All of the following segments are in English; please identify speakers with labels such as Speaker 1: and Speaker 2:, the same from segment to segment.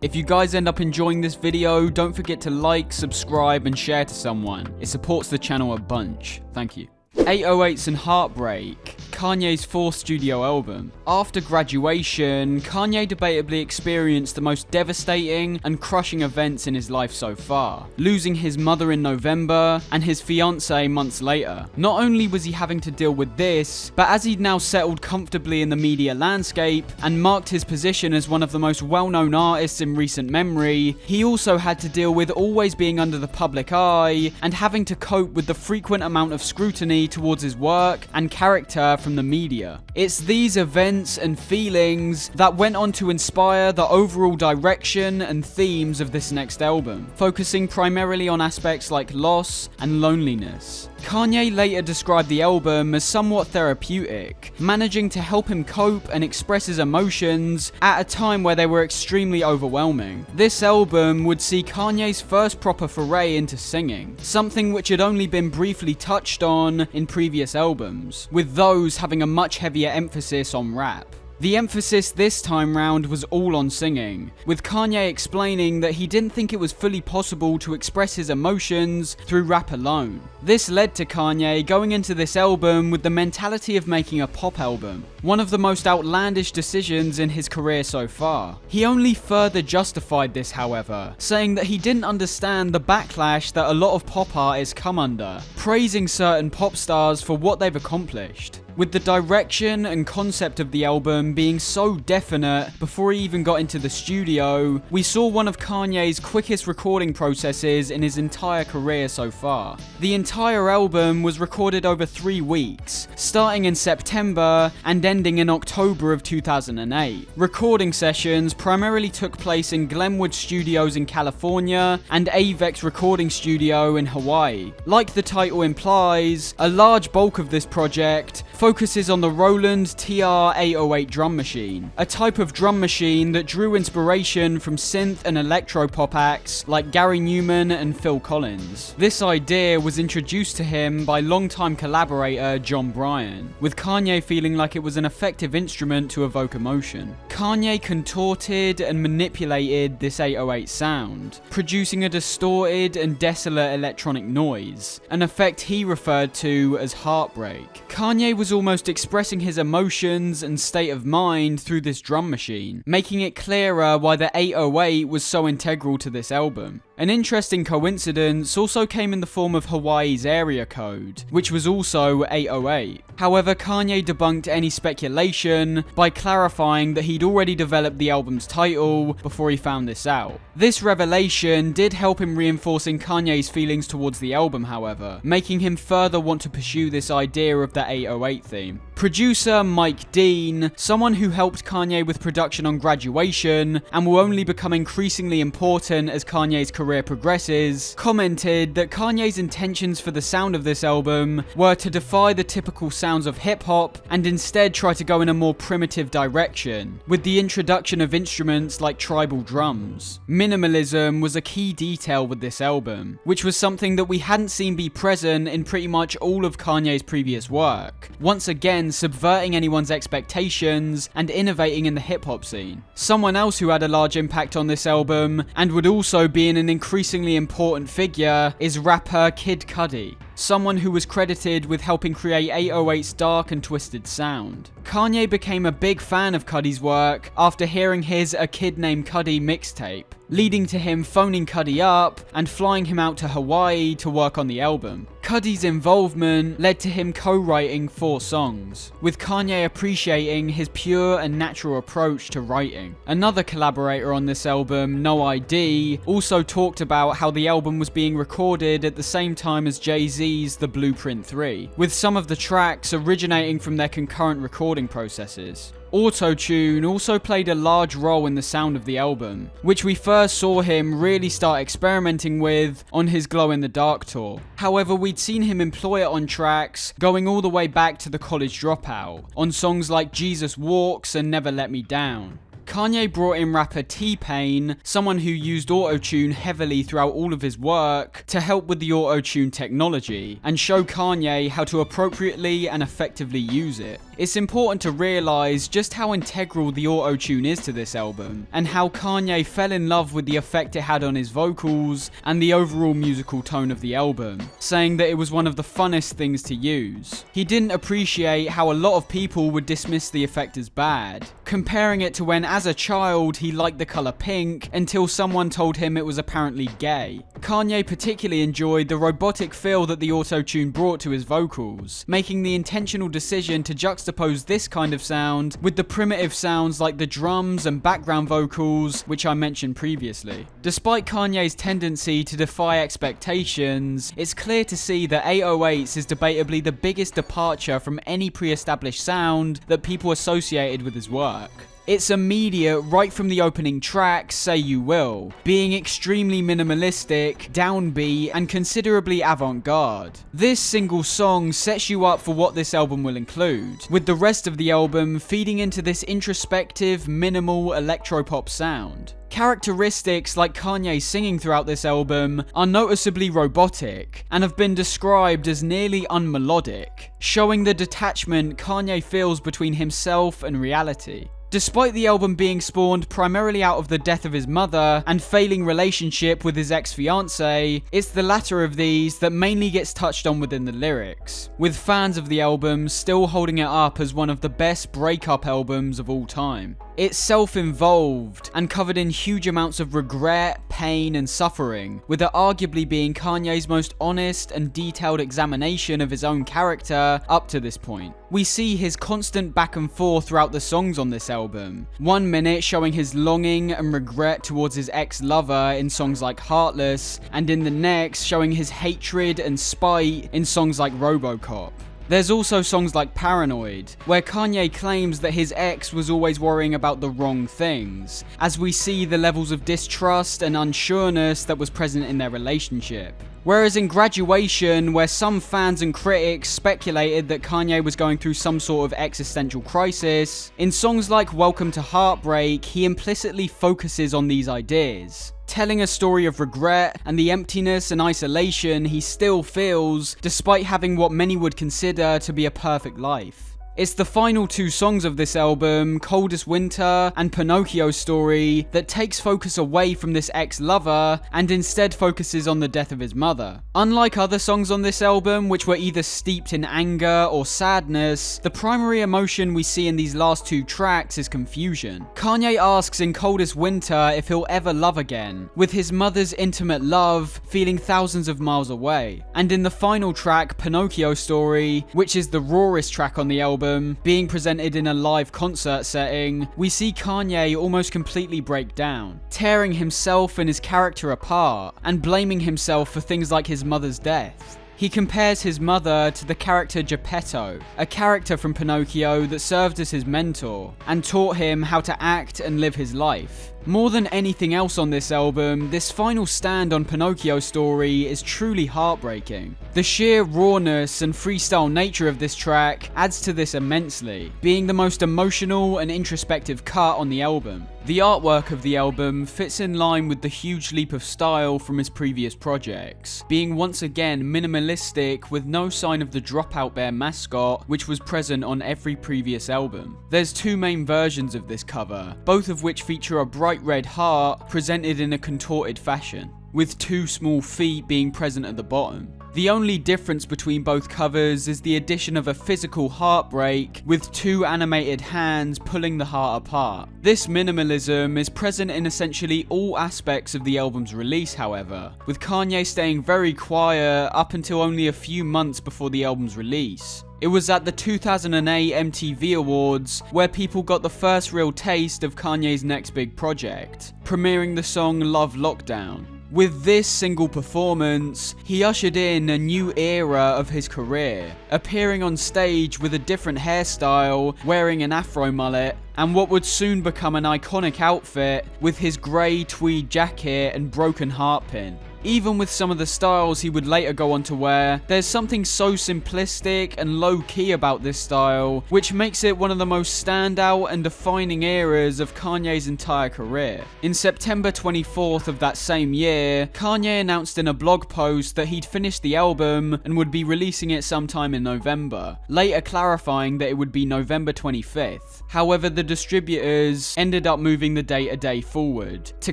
Speaker 1: If you guys end up enjoying this video, don't forget to like, subscribe, and share to someone. It supports the channel a bunch. Thank you. 808s and Heartbreak, Kanye's fourth studio album. After graduation, Kanye debatably experienced the most devastating and crushing events in his life so far, losing his mother in November and his fiancée months later. Not only was he having to deal with this, but as he'd now settled comfortably in the media landscape and marked his position as one of the most well-known artists in recent memory, he also had to deal with always being under the public eye and having to cope with the frequent amount of scrutiny towards his work and character from the media. It's these events and feelings that went on to inspire the overall direction and themes of this next album, focusing primarily on aspects like loss and loneliness. Kanye later described the album as somewhat therapeutic, managing to help him cope and express his emotions at a time where they were extremely overwhelming. This album would see Kanye's first proper foray into singing, something which had only been briefly touched on in previous albums, with those having a much heavier emphasis on rap. The emphasis this time round was all on singing, with Kanye explaining that he didn't think it was fully possible to express his emotions through rap alone. This led to Kanye going into this album with the mentality of making a pop album, one of the most outlandish decisions in his career so far. He only further justified this, however, saying that he didn't understand the backlash that a lot of pop artists come under, praising certain pop stars for what they've accomplished. With the direction and concept of the album being so definite before he even got into the studio, we saw one of Kanye's quickest recording processes in his entire career so far. The entire album was recorded over 3 weeks, starting in September and ending in October of 2008. Recording sessions primarily took place in Glenwood Studios in California and Avex Recording Studio in Hawaii. Like the title implies, a large bulk of this project focuses on the Roland TR-808 drum machine, a type of drum machine that drew inspiration from synth and electropop acts like Gary Newman and Phil Collins. This idea was introduced to him by longtime collaborator John Bryan, with Kanye feeling like it was an effective instrument to evoke emotion. Kanye contorted and manipulated this 808 sound, producing a distorted and desolate electronic noise, an effect he referred to as heartbreak. Kanye was almost expressing his emotions and state of mind through this drum machine, making it clearer why the 808 was so integral to this album. An interesting coincidence also came in the form of Hawaii's area code, which was also 808. However, Kanye debunked any speculation by clarifying that he'd already developed the album's title before he found this out. This revelation did help him reinforcing Kanye's feelings towards the album, however, making him further want to pursue this idea of the 808 theme. Producer Mike Dean, someone who helped Kanye with production on Graduation and will only become increasingly important as Kanye's career progresses, commented that Kanye's intentions for the sound of this album were to defy the typical sounds of hip-hop and instead try to go in a more primitive direction, with the introduction of instruments like tribal drums. Minimalism was a key detail with this album, which was something that we hadn't seen be present in pretty much all of Kanye's previous work, once again subverting anyone's expectations and innovating in the hip-hop scene. Someone else who had a large impact on this album, and would also be an increasingly important figure, is rapper Kid Cudi, someone who was credited with helping create 808's dark and twisted sound. Kanye became a big fan of Cudi's work after hearing his A Kid Named Cudi mixtape, leading to him phoning Cudi up and flying him out to Hawaii to work on the album. Cudi's involvement led to him co-writing 4 songs, with Kanye appreciating his pure and natural approach to writing. Another collaborator on this album, No ID, also talked about how the album was being recorded at the same time as Jay-Z's The Blueprint 3, with some of the tracks originating from their concurrent recording processes. Auto-tune also played a large role in the sound of the album, which we first saw him really start experimenting with on his Glow in the Dark tour. However, we'd seen him employ it on tracks going all the way back to The College Dropout, on songs like Jesus Walks and Never Let Me Down. Kanye brought in rapper T-Pain, someone who used auto-tune heavily throughout all of his work, to help with the auto-tune technology, and show Kanye how to appropriately and effectively use it. It's important to realize just how integral the auto-tune is to this album, and how Kanye fell in love with the effect it had on his vocals and the overall musical tone of the album, saying that it was one of the funnest things to use. He didn't appreciate how a lot of people would dismiss the effect as bad, comparing it to when as a child he liked the colour pink until someone told him it was apparently gay. Kanye particularly enjoyed the robotic feel that the auto-tune brought to his vocals, making the intentional decision to juxtapose this kind of sound with the primitive sounds like the drums and background vocals, which I mentioned previously. Despite Kanye's tendency to defy expectations, it's clear to see that 808s is debatably the biggest departure from any pre-established sound that people associated with his work. It's immediate right from the opening track, Say You Will, being extremely minimalistic, downbeat, and considerably avant-garde. This single song sets you up for what this album will include, with the rest of the album feeding into this introspective, minimal electropop sound. Characteristics like Kanye singing throughout this album are noticeably robotic and have been described as nearly unmelodic, showing the detachment Kanye feels between himself and reality. Despite the album being spawned primarily out of the death of his mother and failing relationship with his ex-fiancée, it's the latter of these that mainly gets touched on within the lyrics, with fans of the album still holding it up as one of the best breakup albums of all time. It's self-involved and covered in huge amounts of regret, pain, and suffering, with it arguably being Kanye's most honest and detailed examination of his own character up to this point. We see his constant back and forth throughout the songs on this album. 1 minute showing his longing and regret towards his ex-lover in songs like Heartless, and in the next showing his hatred and spite in songs like RoboCop. There's also songs like Paranoid, where Kanye claims that his ex was always worrying about the wrong things, as we see the levels of distrust and unsureness that was present in their relationship. Whereas in Graduation, where some fans and critics speculated that Kanye was going through some sort of existential crisis, in songs like Welcome to Heartbreak, he implicitly focuses on these ideas, telling a story of regret and the emptiness and isolation he still feels despite having what many would consider to be a perfect life. It's the final 2 songs of this album, Coldest Winter and Pinocchio Story, that takes focus away from this ex-lover and instead focuses on the death of his mother. Unlike other songs on this album, which were either steeped in anger or sadness, the primary emotion we see in these last 2 tracks is confusion. Kanye asks in Coldest Winter if he'll ever love again, with his mother's intimate love feeling thousands of miles away. And in the final track, Pinocchio Story, which is the rawest track on the album, being presented in a live concert setting, we see Kanye almost completely break down, tearing himself and his character apart, and blaming himself for things like his mother's death. He compares his mother to the character Geppetto, a character from Pinocchio that served as his mentor, and taught him how to act and live his life. More than anything else on this album, this final stand on Pinocchio Story is truly heartbreaking. The sheer rawness and freestyle nature of this track adds to this immensely, being the most emotional and introspective cut on the album. The artwork of the album fits in line with the huge leap of style from his previous projects, being once again minimalistic with no sign of the Dropout Bear mascot which was present on every previous album. There's 2 main versions of this cover, both of which feature a bright red heart presented in a contorted fashion, with 2 small feet being present at the bottom. The only difference between both covers is the addition of a physical heartbreak with 2 animated hands pulling the heart apart. This minimalism is present in essentially all aspects of the album's release, however, with Kanye staying very quiet up until only a few months before the album's release. It was at the 2008 MTV Awards where people got the first real taste of Kanye's next big project, premiering the song Love Lockdown. With this single performance, he ushered in a new era of his career, appearing on stage with a different hairstyle, wearing an afro mullet, and what would soon become an iconic outfit with his grey tweed jacket and broken heart pin. Even with some of the styles he would later go on to wear, there's something so simplistic and low-key about this style, which makes it one of the most standout and defining eras of Kanye's entire career. In September 24th of that same year, Kanye announced in a blog post that he'd finished the album and would be releasing it sometime in November, later clarifying that it would be November 25th. However, the distributors ended up moving the date a day forward to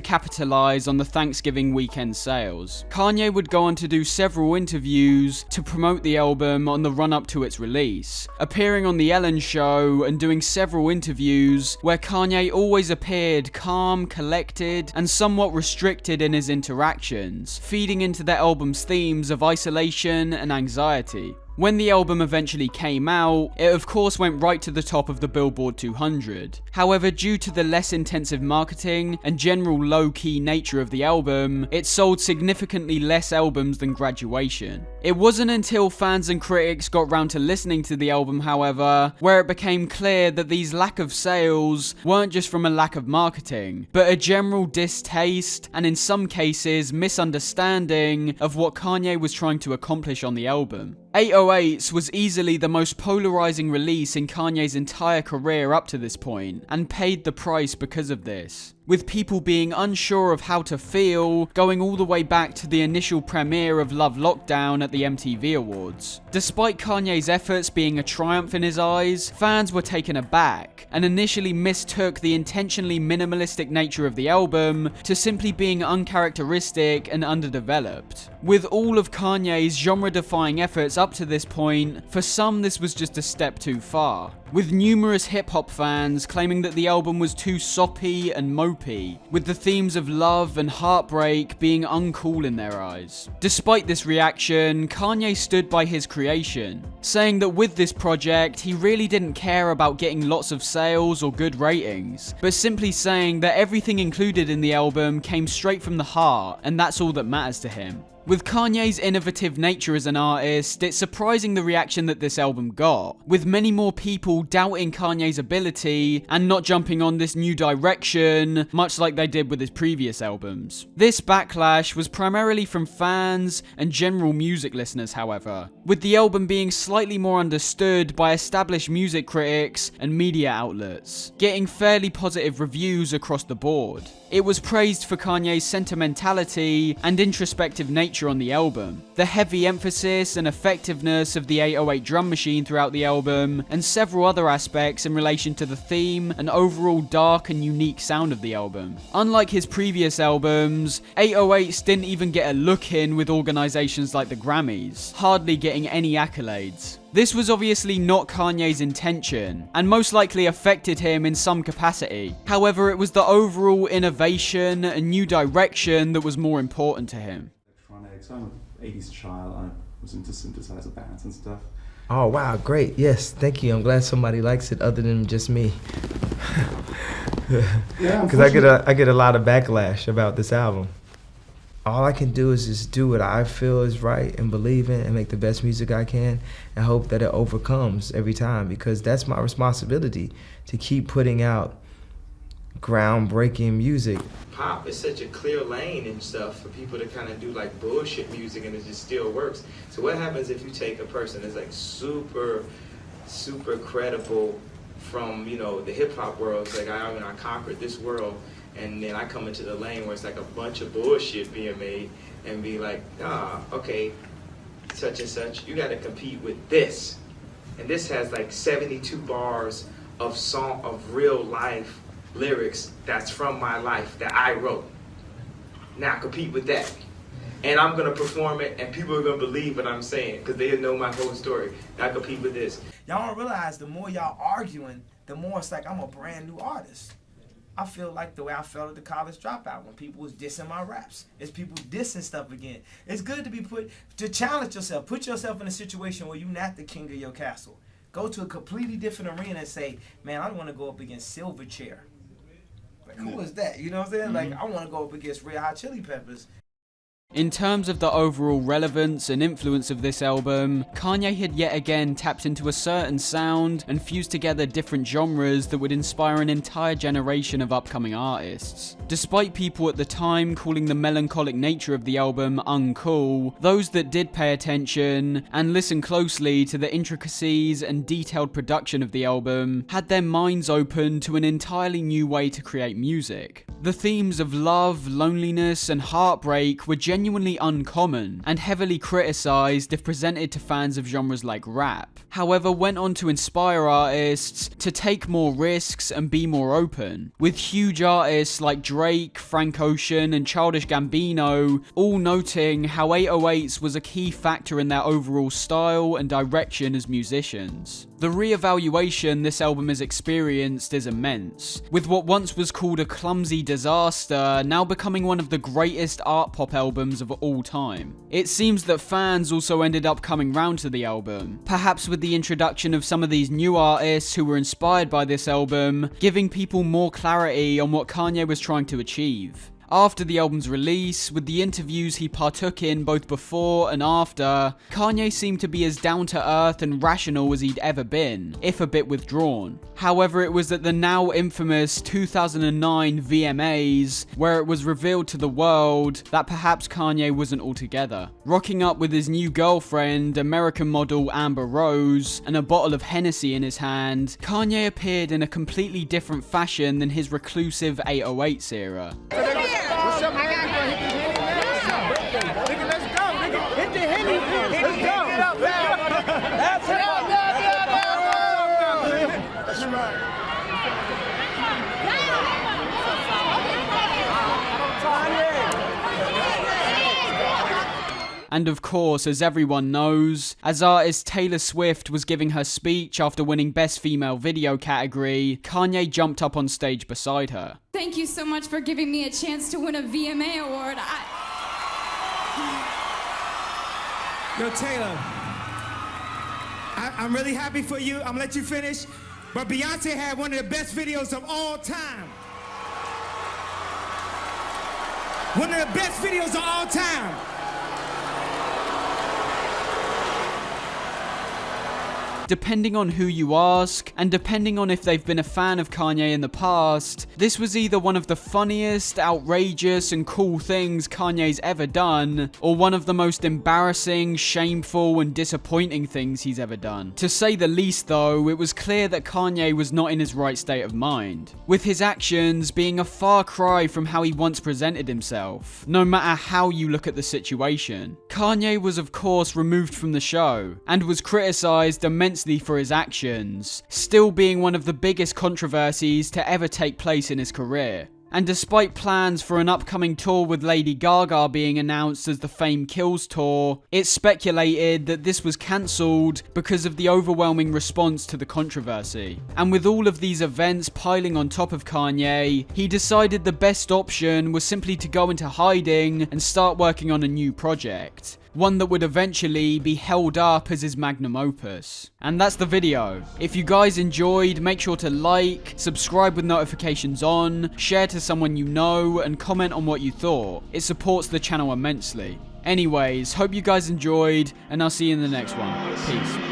Speaker 1: capitalize on the Thanksgiving weekend sales. Kanye would go on to do several interviews to promote the album on the run-up to its release, appearing on The Ellen Show and doing several interviews where Kanye always appeared calm, collected, and somewhat restricted in his interactions, feeding into the album's themes of isolation and anxiety. When the album eventually came out, it of course went right to the top of the Billboard 200. However, due to the less intensive marketing and general low-key nature of the album, it sold significantly less albums than Graduation. It wasn't until fans and critics got round to listening to the album, however, where it became clear that these lack of sales weren't just from a lack of marketing, but a general distaste and in some cases misunderstanding of what Kanye was trying to accomplish on the album. 808s was easily the most polarizing release in Kanye's entire career up to this point, and paid the price because of this, with people being unsure of how to feel, going all the way back to the initial premiere of Love Lockdown at the MTV Awards. Despite Kanye's efforts being a triumph in his eyes, fans were taken aback, and initially mistook the intentionally minimalistic nature of the album to simply being uncharacteristic and underdeveloped. With all of Kanye's genre-defying efforts up to this point, for some this was just a step too far, with numerous hip-hop fans claiming that the album was too soppy and mopey, with the themes of love and heartbreak being uncool in their eyes. Despite this reaction, Kanye stood by his creation, saying that with this project he really didn't care about getting lots of sales or good ratings, but simply saying that everything included in the album came straight from the heart, and that's all that matters to him. With Kanye's innovative nature as an artist, it's surprising the reaction that this album got, with many more people doubting Kanye's ability and not jumping on this new direction, much like they did with his previous albums. This backlash was primarily from fans and general music listeners, however, with the album being slightly more understood by established music critics and media outlets, getting fairly positive reviews across the board. It was praised for Kanye's sentimentality and introspective nature on the album, the heavy emphasis and effectiveness of the 808 drum machine throughout the album, and several other aspects in relation to the theme and overall dark and unique sound of the album. Unlike his previous albums, 808s didn't even get a look in with organizations like the Grammys, hardly getting any accolades. This was obviously not Kanye's intention, and most likely affected him in some capacity. However, it was the overall innovation and new direction that was more important to him.
Speaker 2: Electronics. I'm an 80s child. I was into synthesizer bands and stuff.
Speaker 3: Oh wow, great. Yes, thank you. I'm glad somebody likes it other than just me.
Speaker 2: Yeah,
Speaker 3: because I get a lot of backlash about this album. All I can do is just do what I feel is right and believe in and make the best music I can and hope that it overcomes every time, because that's my responsibility, to keep putting out groundbreaking music.
Speaker 4: Pop is such a clear lane and stuff for people to kind of do like bullshit music and it just still works. So what happens if you take a person that's like super credible from, you know, the hip hop world? It's like, I conquered this world, and then I come into the lane where it's like a bunch of bullshit being made and be like, okay, such and such, you gotta compete with this. And this has like 72 bars of real life lyrics that's from my life that I wrote. Now compete with that. And I'm gonna perform it and people are gonna believe what I'm saying because they know my whole story. Now compete with this.
Speaker 5: Y'all don't realize the more y'all arguing, the more it's like I'm a brand new artist. I feel like the way I felt at the College Dropout when people was dissing my raps. It's people dissing stuff again. It's good to challenge yourself. Put yourself in a situation where you're not the king of your castle. Go to a completely different arena and say, man, I want to go up against Silverchair. Like, who is that? You know what I'm saying? Like, I want to go up against Red Hot Chili Peppers.
Speaker 1: In terms of the overall relevance and influence of this album, Kanye had yet again tapped into a certain sound and fused together different genres that would inspire an entire generation of upcoming artists. Despite people at the time calling the melancholic nature of the album uncool, those that did pay attention and listen closely to the intricacies and detailed production of the album had their minds open to an entirely new way to create music. The themes of love, loneliness, and heartbreak were genuinely uncommon and heavily criticized if presented to fans of genres like rap. However, went on to inspire artists to take more risks and be more open, with huge artists like Drake, Frank Ocean, and Childish Gambino all noting how 808s was a key factor in their overall style and direction as musicians. The reevaluation this album has experienced is immense, with what once was called a clumsy disaster now becoming one of the greatest art pop albums of all time. It seems that fans also ended up coming round to the album, perhaps with the introduction of some of these new artists who were inspired by this album, giving people more clarity on what Kanye was trying to achieve. After the album's release, with the interviews he partook in both before and after, Kanye seemed to be as down-to-earth and rational as he'd ever been, if a bit withdrawn. However, it was at the now infamous 2009 VMAs where it was revealed to the world that perhaps Kanye wasn't altogether. Rocking up with his new girlfriend, American model Amber Rose, and a bottle of Hennessy in his hand, Kanye appeared in a completely different fashion than his reclusive 808s era.
Speaker 6: What's up, man? You gonna hit this Henny, man? Nigga, let's go, nigga. Hit the Henny. Let's go. Get up, man. That's it. That's right.
Speaker 1: And of course, as everyone knows, as artist Taylor Swift was giving her speech after winning Best Female Video category, Kanye jumped up on stage beside her.
Speaker 7: Thank you so much for giving me a chance to win a VMA award.
Speaker 8: Yo, Taylor, I'm really happy for you. I'm gonna let you finish. But Beyonce had one of the best videos of all time. One of the best videos of all time.
Speaker 1: Depending on who you ask, and depending on if they've been a fan of Kanye in the past, this was either one of the funniest, outrageous, and cool things Kanye's ever done, or one of the most embarrassing, shameful, and disappointing things he's ever done. To say the least though, it was clear that Kanye was not in his right state of mind, with his actions being a far cry from how he once presented himself, no matter how you look at the situation. Kanye was of course removed from the show, and was criticized immensely for his actions, still being one of the biggest controversies to ever take place in his career. And despite plans for an upcoming tour with Lady Gaga being announced as the Fame Kills tour, it's speculated that this was cancelled because of the overwhelming response to the controversy. And with all of these events piling on top of Kanye, he decided the best option was simply to go into hiding and start working on a new project. One that would eventually be held up as his magnum opus. And that's the video. If you guys enjoyed, make sure to like, subscribe with notifications on, share to someone you know, and comment on what you thought. It supports the channel immensely. Anyways, hope you guys enjoyed, and I'll see you in the next one. Peace.